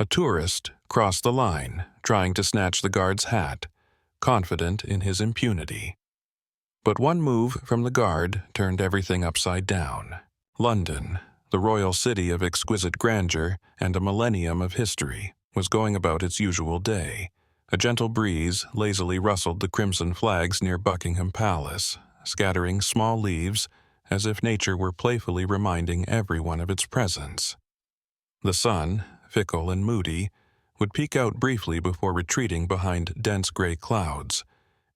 A tourist crossed the line, trying to snatch the guard's hat, confident in his impunity. But one move from the guard turned everything upside down. London, the royal city of exquisite grandeur and a millennium of history, was going about its usual day. A gentle breeze lazily rustled the crimson flags near Buckingham Palace, scattering small leaves as if nature were playfully reminding everyone of its presence. The sun, fickle and moody, would peek out briefly before retreating behind dense gray clouds,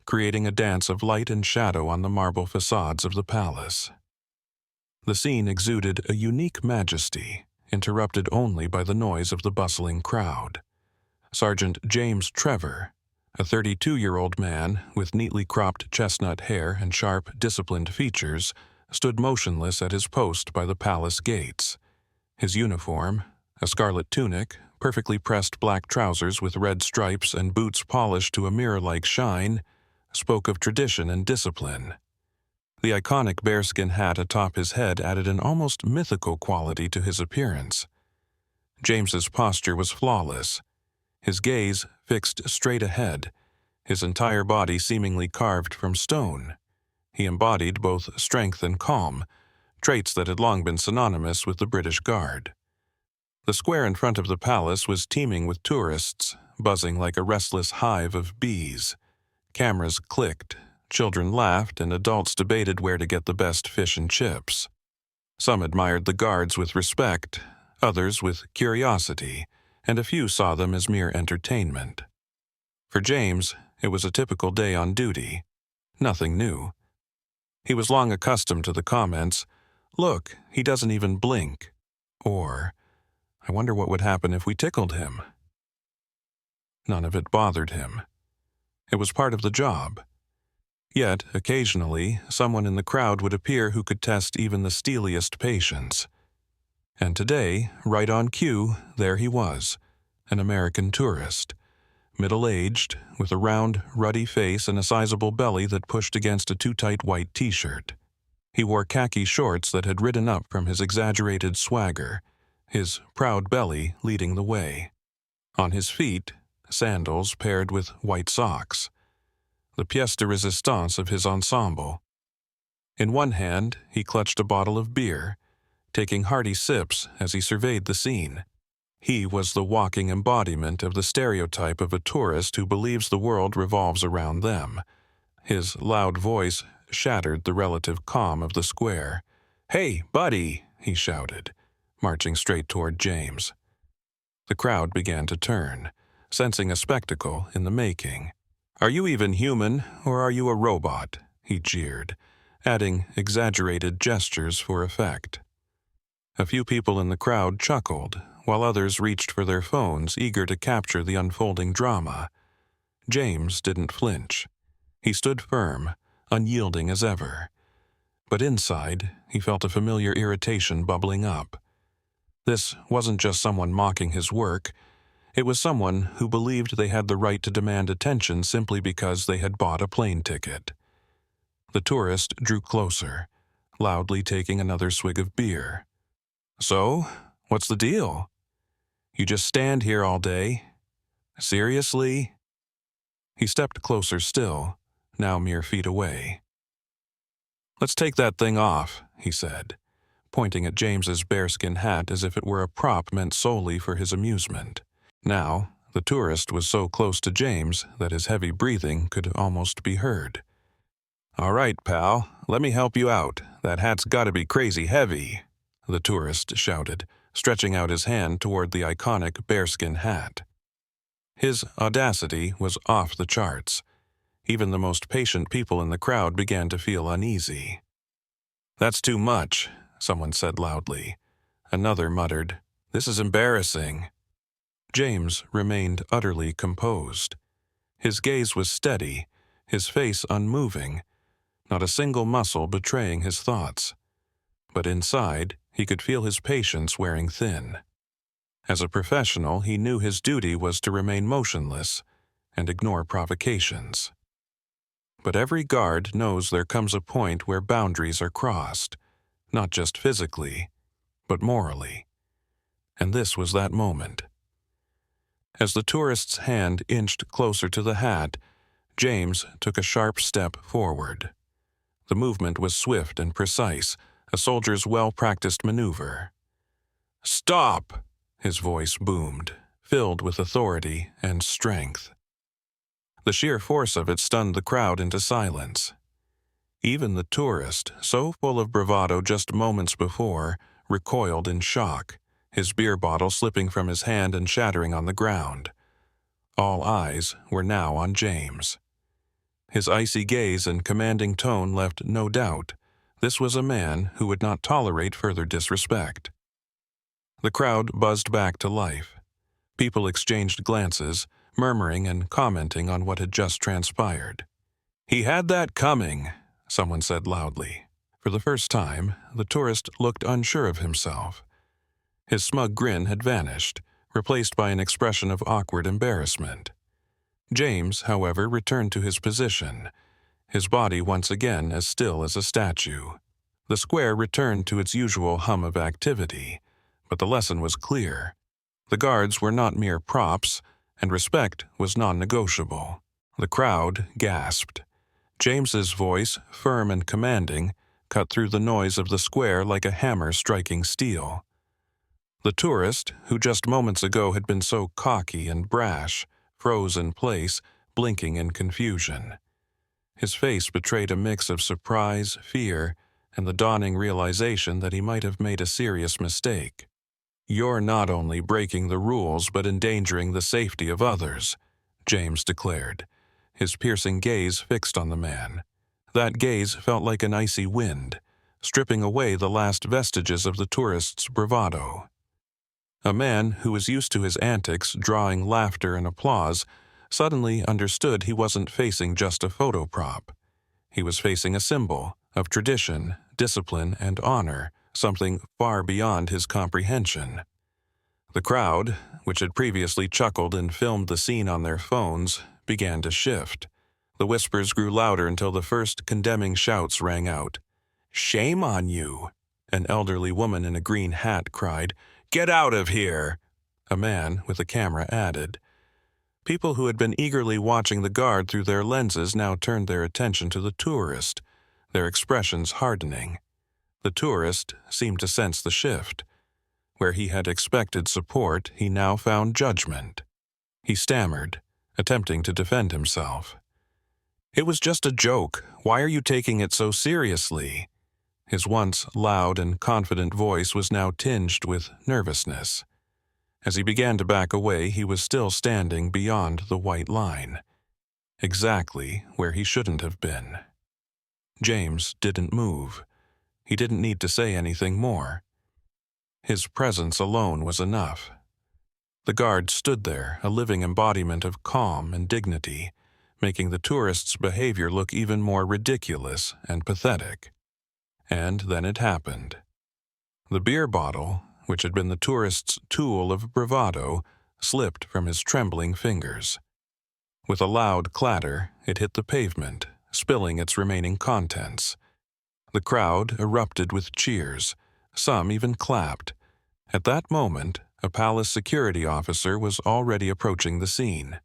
creating a dance of light and shadow on the marble facades of the palace. The scene exuded a unique majesty, interrupted only by the noise of the bustling crowd. Sergeant James Trevor, a 32-year-old man with neatly cropped chestnut hair and sharp, disciplined features, stood motionless at his post by the palace gates. His uniform, a scarlet tunic, perfectly pressed black trousers with red stripes and boots polished to a mirror-like shine, spoke of tradition and discipline. The iconic bearskin hat atop his head added an almost mythical quality to his appearance. James's posture was flawless, his gaze fixed straight ahead, his entire body seemingly carved from stone. He embodied both strength and calm, traits that had long been synonymous with the British Guard. The square in front of the palace was teeming with tourists, buzzing like a restless hive of bees. Cameras clicked, children laughed, and adults debated where to get the best fish and chips. Some admired the guards with respect, others with curiosity, and a few saw them as mere entertainment. For James, it was a typical day on duty. Nothing new. He was long accustomed to the comments, "Look, he doesn't even blink," or, "I wonder what would happen if we tickled him." None of it bothered him. It was part of the job. Yet, occasionally, someone in the crowd would appear who could test even the steeliest patience. And today, right on cue, there he was, an American tourist, middle-aged, with a round, ruddy face and a sizable belly that pushed against a too-tight white t-shirt. He wore khaki shorts that had ridden up from his exaggerated swagger, his proud belly leading the way. On his feet, sandals paired with white socks, the pièce de résistance of his ensemble. In one hand, he clutched a bottle of beer, taking hearty sips as he surveyed the scene. He was the walking embodiment of the stereotype of a tourist who believes the world revolves around them. His loud voice shattered the relative calm of the square. "Hey, buddy!" he shouted, marching straight toward James. The crowd began to turn, sensing a spectacle in the making. "Are you even human, or are you a robot?" he jeered, adding exaggerated gestures for effect. A few people in the crowd chuckled, while others reached for their phones, eager to capture the unfolding drama. James didn't flinch. He stood firm, unyielding as ever. But inside, he felt a familiar irritation bubbling up. This wasn't just someone mocking his work. It was someone who believed they had the right to demand attention simply because they had bought a plane ticket. The tourist drew closer, loudly taking another swig of beer. "So, what's the deal? You just stand here all day? Seriously?" He stepped closer still, now mere feet away. "Let's take that thing off," he said, pointing at James's bearskin hat as if it were a prop meant solely for his amusement. Now, the tourist was so close to James that his heavy breathing could almost be heard. "All right, pal, let me help you out. That hat's gotta be crazy heavy," the tourist shouted, stretching out his hand toward the iconic bearskin hat. His audacity was off the charts. Even the most patient people in the crowd began to feel uneasy. "That's too much," someone said loudly. Another muttered, "This is embarrassing." James remained utterly composed. His gaze was steady, his face unmoving, not a single muscle betraying his thoughts. But inside, he could feel his patience wearing thin. As a professional, he knew his duty was to remain motionless and ignore provocations. But every guard knows there comes a point where boundaries are crossed, not just physically, but morally. And this was that moment. As the tourist's hand inched closer to the hat, James took a sharp step forward. The movement was swift and precise, a soldier's well-practiced maneuver. "Stop!" his voice boomed, filled with authority and strength. The sheer force of it stunned the crowd into silence. Even the tourist, so full of bravado just moments before, recoiled in shock, his beer bottle slipping from his hand and shattering on the ground. All eyes were now on James. His icy gaze and commanding tone left no doubt. This was a man who would not tolerate further disrespect. The crowd buzzed back to life. People exchanged glances, murmuring and commenting on what had just transpired. "He had that coming," someone said loudly. For the first time, the tourist looked unsure of himself. His smug grin had vanished, replaced by an expression of awkward embarrassment. James, however, returned to his position, his body once again as still as a statue. The square returned to its usual hum of activity, but the lesson was clear. The guards were not mere props, and respect was non-negotiable. The crowd gasped. James's voice, firm and commanding, cut through the noise of the square like a hammer striking steel. The tourist, who just moments ago had been so cocky and brash, froze in place, blinking in confusion. His face betrayed a mix of surprise, fear, and the dawning realization that he might have made a serious mistake. "You're not only breaking the rules but endangering the safety of others," James declared, his piercing gaze fixed on the man. That gaze felt like an icy wind, stripping away the last vestiges of the tourist's bravado. A man who was used to his antics drawing laughter and applause suddenly understood he wasn't facing just a photo prop. He was facing a symbol of tradition, discipline, and honor, something far beyond his comprehension. The crowd, which had previously chuckled and filmed the scene on their phones, began to shift. The whispers grew louder until the first condemning shouts rang out. "Shame on you!" An elderly woman in a green hat cried. "Get out of here!" A man with a camera added. People who had been eagerly watching the guard through their lenses now turned their attention to the tourist, their expressions hardening. The tourist seemed to sense the shift. Where he had expected support, he now found judgment. He stammered, attempting to defend himself. "It was just a joke. Why are you taking it so seriously?" His once loud and confident voice was now tinged with nervousness. As he began to back away, he was still standing beyond the white line, exactly where he shouldn't have been. James didn't move. He didn't need to say anything more. His presence alone was enough. The guard stood there, a living embodiment of calm and dignity, making the tourist's behavior look even more ridiculous and pathetic. And then it happened. The beer bottle, which had been the tourist's tool of bravado, slipped from his trembling fingers. With a loud clatter, it hit the pavement, spilling its remaining contents. The crowd erupted with cheers. Some even clapped. At that moment, a palace security officer was already approaching the scene.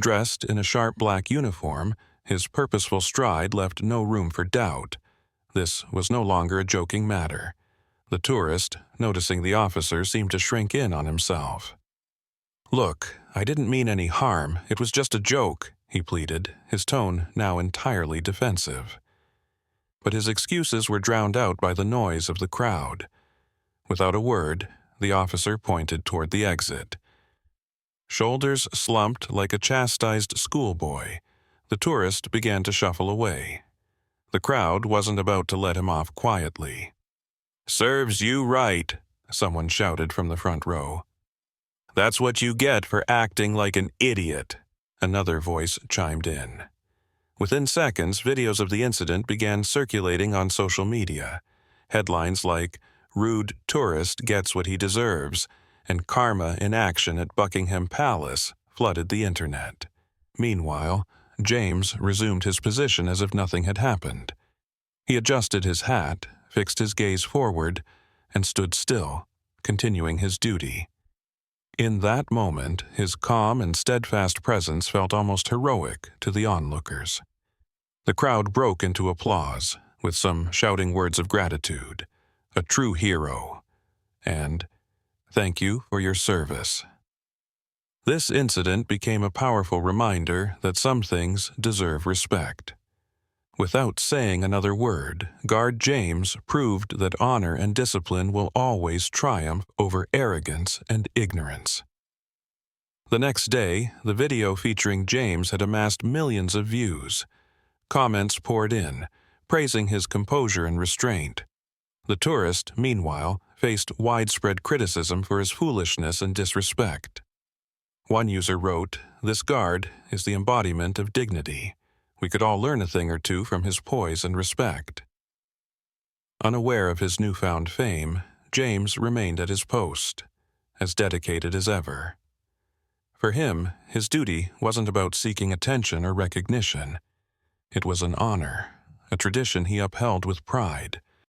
Dressed in a sharp black uniform, his purposeful stride left no room for doubt. This was no longer a joking matter. The tourist, noticing the officer, seemed to shrink in on himself. "Look, I didn't mean any harm. It was just a joke," he pleaded, his tone now entirely defensive. But his excuses were drowned out by the noise of the crowd. Without a word, the officer pointed toward the exit. Shoulders slumped like a chastised schoolboy, the tourist began to shuffle away. The crowd wasn't about to let him off quietly. "Serves you right," someone shouted from the front row. "That's what you get for acting like an idiot," another voice chimed in. Within seconds, videos of the incident began circulating on social media. Headlines like, "Rude tourist gets what he deserves," and "Karma in action at Buckingham Palace" flooded the internet. Meanwhile, James resumed his position as if nothing had happened. He adjusted his hat, fixed his gaze forward, and stood still, continuing his duty. In that moment, his calm and steadfast presence felt almost heroic to the onlookers. The crowd broke into applause, with some shouting words of gratitude, "A true hero," and "Thank you for your service." This incident became a powerful reminder that some things deserve respect. Without saying another word, Guard James proved that honor and discipline will always triumph over arrogance and ignorance. The next day, the video featuring James had amassed millions of views. Comments poured in, praising his composure and restraint. The tourist, meanwhile, faced widespread criticism for his foolishness and disrespect. One user wrote, "This guard is the embodiment of dignity. We could all learn a thing or two from his poise and respect." Unaware of his newfound fame, James remained at his post, as dedicated as ever. For him, his duty wasn't about seeking attention or recognition. It was an honor, a tradition he upheld with pride,